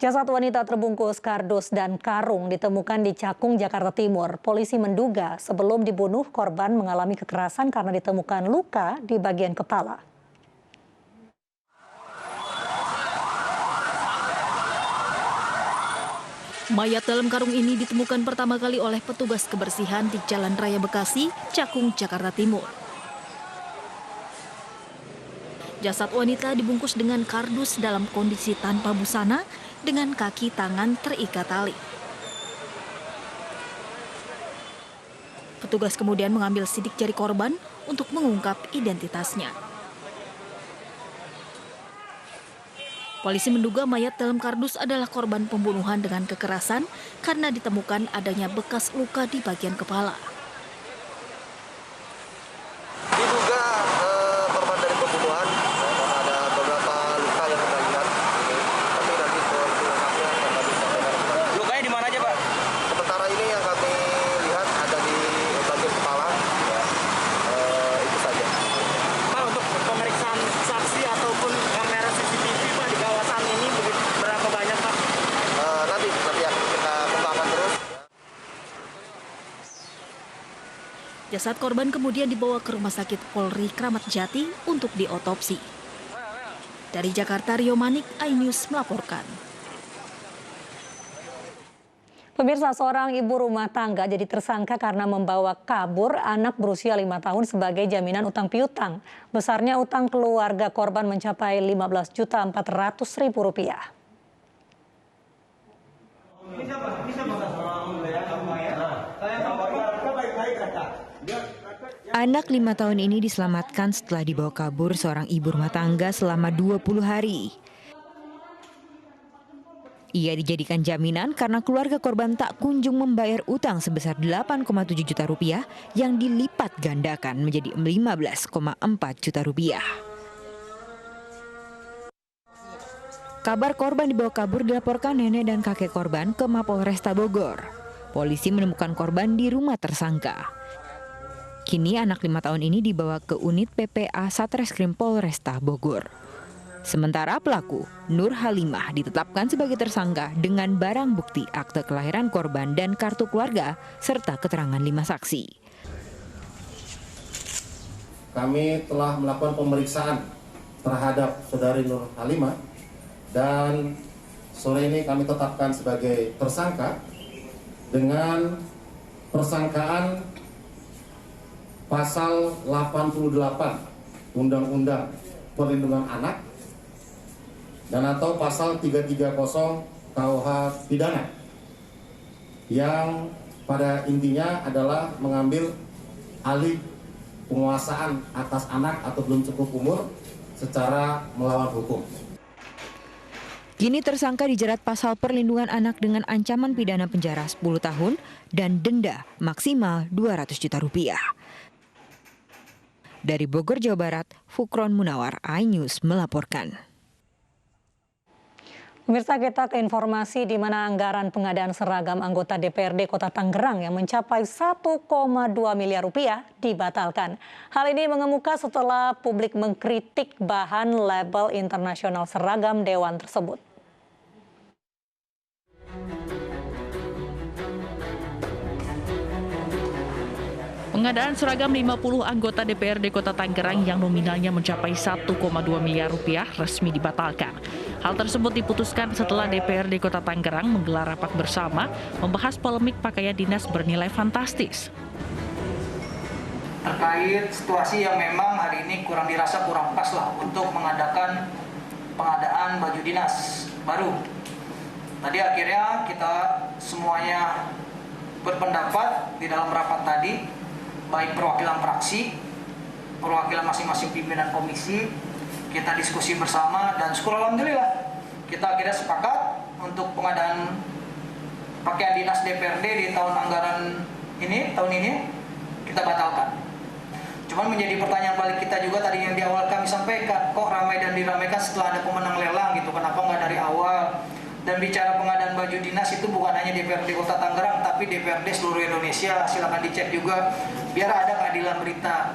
Jasad wanita terbungkus kardus dan karung ditemukan di Cakung, Jakarta Timur. Polisi menduga sebelum dibunuh, korban mengalami kekerasan karena ditemukan luka di bagian kepala. Mayat dalam karung ini ditemukan pertama kali oleh petugas kebersihan di Jalan Raya Bekasi, Cakung, Jakarta Timur. Jasad wanita dibungkus dengan kardus dalam kondisi tanpa busana dengan kaki tangan terikat tali. Petugas kemudian mengambil sidik jari korban untuk mengungkap identitasnya. Polisi menduga mayat dalam kardus adalah korban pembunuhan dengan kekerasan karena ditemukan adanya bekas luka di bagian kepala. Diduga korban dari pembunuhan, ada beberapa luka yang kita lihat. Tapi nanti lebih lengkapnya akan kami sampaikan. Lukanya di mana aja, Pak? Sementara ini yang kami lihat ada di bagian kepala. Itu saja. Pak, untuk pemeriksaan saksi ataupun kamera CCTV, Pak, di kawasan ini berapa banyak, Pak? Nanti akan kita kembangkan terus. Jasad korban kemudian dibawa ke Rumah Sakit Polri Kramat Jati untuk diotopsi. Dari Jakarta, Rio Manik, iNews melaporkan. Pemirsa, seorang ibu rumah tangga jadi tersangka karena membawa kabur anak berusia 5 tahun sebagai jaminan utang piutang. Besarnya utang keluarga korban mencapai Rp15.400.000. Anak 5 tahun ini diselamatkan setelah dibawa kabur seorang ibu rumah tangga selama 20 hari. Ia dijadikan jaminan karena keluarga korban tak kunjung membayar utang sebesar Rp8,7 juta yang dilipat gandakan menjadi Rp15,4 juta. Kabar korban dibawa kabur dilaporkan nenek dan kakek korban ke Mapolresta Bogor. Polisi menemukan korban di rumah tersangka. Kini anak 5 tahun ini dibawa ke unit PPA Satreskrim Polresta Bogor. Sementara pelaku, Nur Halimah, ditetapkan sebagai tersangka dengan barang bukti akte kelahiran korban dan kartu keluarga, serta keterangan 5 saksi. Kami telah melakukan pemeriksaan terhadap saudari Nur Halimah dan sore ini kami tetapkan sebagai tersangka dengan persangkaan pasal 88 Undang-Undang Perlindungan Anak dan atau pasal 330 KUH pidana yang pada intinya adalah mengambil alih penguasaan atas anak atau belum cukup umur secara melawan hukum. Kini tersangka dijerat pasal perlindungan anak dengan ancaman pidana penjara 10 tahun dan denda maksimal Rp200 juta. Dari Bogor, Jawa Barat, Fukron Munawar, iNews melaporkan. Pemirsa, kita ke informasi di mana anggaran pengadaan seragam anggota DPRD Kota Tangerang yang mencapai Rp1,2 miliar dibatalkan. Hal ini mengemuka setelah publik mengkritik bahan label internasional seragam dewan tersebut. Pengadaan seragam 50 anggota DPRD Kota Tangerang yang nominalnya mencapai Rp1,2 miliar resmi dibatalkan. Hal tersebut diputuskan setelah DPRD Kota Tangerang menggelar rapat bersama membahas polemik pakaian dinas bernilai fantastis. Terkait situasi yang memang hari ini dirasa kurang pas lah untuk mengadakan pengadaan baju dinas baru. Tadi akhirnya kita semuanya berpendapat di dalam rapat tadi, baik perwakilan fraksi, perwakilan masing-masing pimpinan komisi, kita diskusi bersama dan syukur alhamdulillah kita akhirnya sepakat untuk pengadaan pakaian dinas DPRD di tahun anggaran ini, tahun ini kita batalkan. Cuman menjadi pertanyaan balik kita juga tadi yang di awal kami sampaikan, kok ramai dan diramaikan setelah ada pemenang lelang gitu, kenapa nggak dari awal? Dan bicara pengadaan baju dinas itu bukan hanya DPRD Kota Tangerang, tapi DPRD seluruh Indonesia. Silakan dicek juga, biar ada keadilan berita.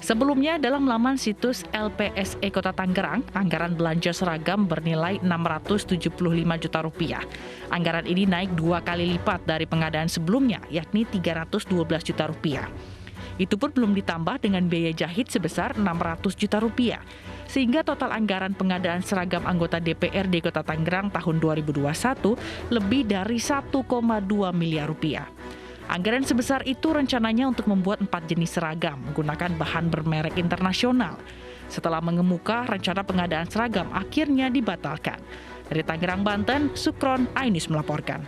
Sebelumnya, dalam laman situs LPSE Kota Tangerang, anggaran belanja seragam bernilai Rp675 juta. Anggaran ini naik 2 kali lipat dari pengadaan sebelumnya, yakni Rp312 juta. Itu pun belum ditambah dengan biaya jahit sebesar Rp600 juta, sehingga total anggaran pengadaan seragam anggota DPRD Kota Tangerang tahun 2021 lebih dari Rp1,2 miliar. Anggaran sebesar itu rencananya untuk membuat 4 jenis seragam menggunakan bahan bermerek internasional. Setelah mengemuka, rencana pengadaan seragam akhirnya dibatalkan. Dari Tangerang, Banten, Sukron Ainus melaporkan.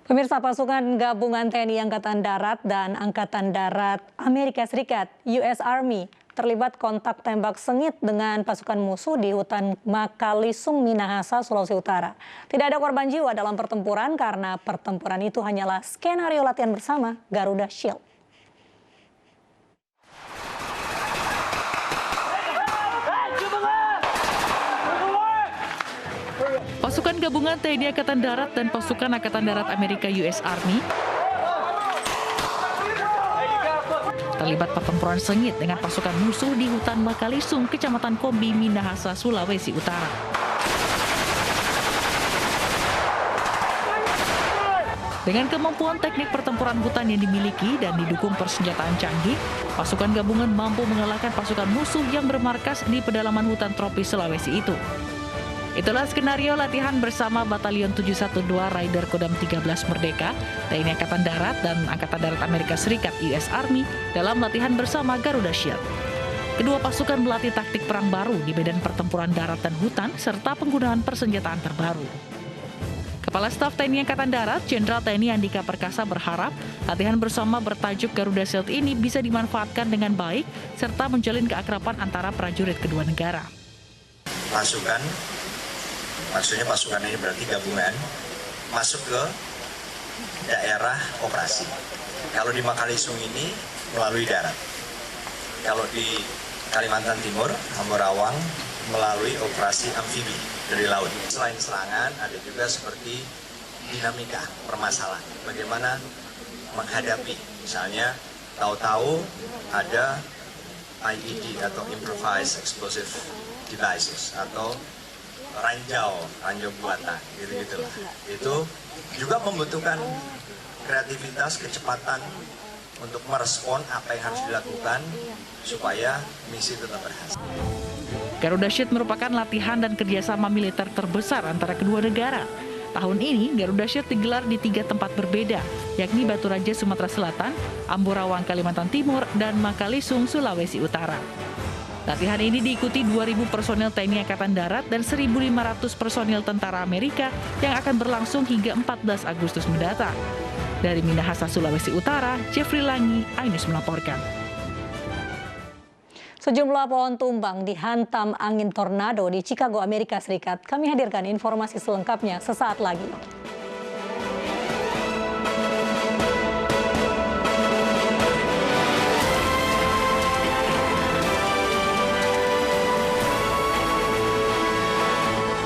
Pemirsa, pasukan gabungan TNI Angkatan Darat dan Angkatan Darat Amerika Serikat (US Army) terlibat kontak tembak sengit dengan pasukan musuh di hutan Makalisung, Minahasa, Sulawesi Utara. Tidak ada korban jiwa dalam pertempuran karena pertempuran itu hanyalah skenario latihan bersama Garuda Shield. Pasukan gabungan TNI Angkatan Darat dan pasukan Angkatan Darat Amerika (US Army) terlibat pertempuran sengit dengan pasukan musuh di hutan Makalisung, Kecamatan Kombi, Minahasa, Sulawesi Utara. Dengan kemampuan teknik pertempuran hutan yang dimiliki dan didukung persenjataan canggih, pasukan gabungan mampu mengalahkan pasukan musuh yang bermarkas di pedalaman hutan tropis Sulawesi itu. Itulah skenario latihan bersama Batalion 712 Raider Kodam 13 Merdeka, TNI Angkatan Darat dan Angkatan Darat Amerika Serikat (US Army) dalam latihan bersama Garuda Shield. Kedua pasukan melatih taktik perang baru di medan pertempuran darat dan hutan serta penggunaan persenjataan terbaru. Kepala Staf TNI Angkatan Darat, Jenderal TNI Andika Perkasa berharap latihan bersama bertajuk Garuda Shield ini bisa dimanfaatkan dengan baik serta menjalin keakraban antara prajurit kedua negara. Maksudnya pasukan ini berarti gabungan masuk ke daerah operasi. Kalau di Makalisung ini melalui darat. Kalau di Kalimantan Timur, Hamborawang melalui operasi amfibi dari laut. Selain serangan, ada juga seperti dinamika permasalahan. Bagaimana menghadapi, misalnya tahu-tahu ada IED atau Improvised Explosive Devices atau ranjau buatan, gitu-gitulah. Itu juga membutuhkan kreativitas, kecepatan untuk merespon apa yang harus dilakukan supaya misi tetap berhasil. Garuda Shield merupakan latihan dan kerjasama militer terbesar antara kedua negara. Tahun ini, Garuda Shield digelar di 3 tempat berbeda, yakni Batu Raja, Sumatera Selatan, Ambarawa, Kalimantan Timur, dan Makalisung, Sulawesi Utara. Latihan ini diikuti 2.000 personel TNI Angkatan Darat dan 1.500 personel tentara Amerika yang akan berlangsung hingga 14 Agustus mendatang. Dari Minahasa, Sulawesi Utara, Jeffrey Langi, Ainus melaporkan. Sejumlah pohon tumbang dihantam angin tornado di Chicago, Amerika Serikat. Kami hadirkan informasi selengkapnya sesaat lagi.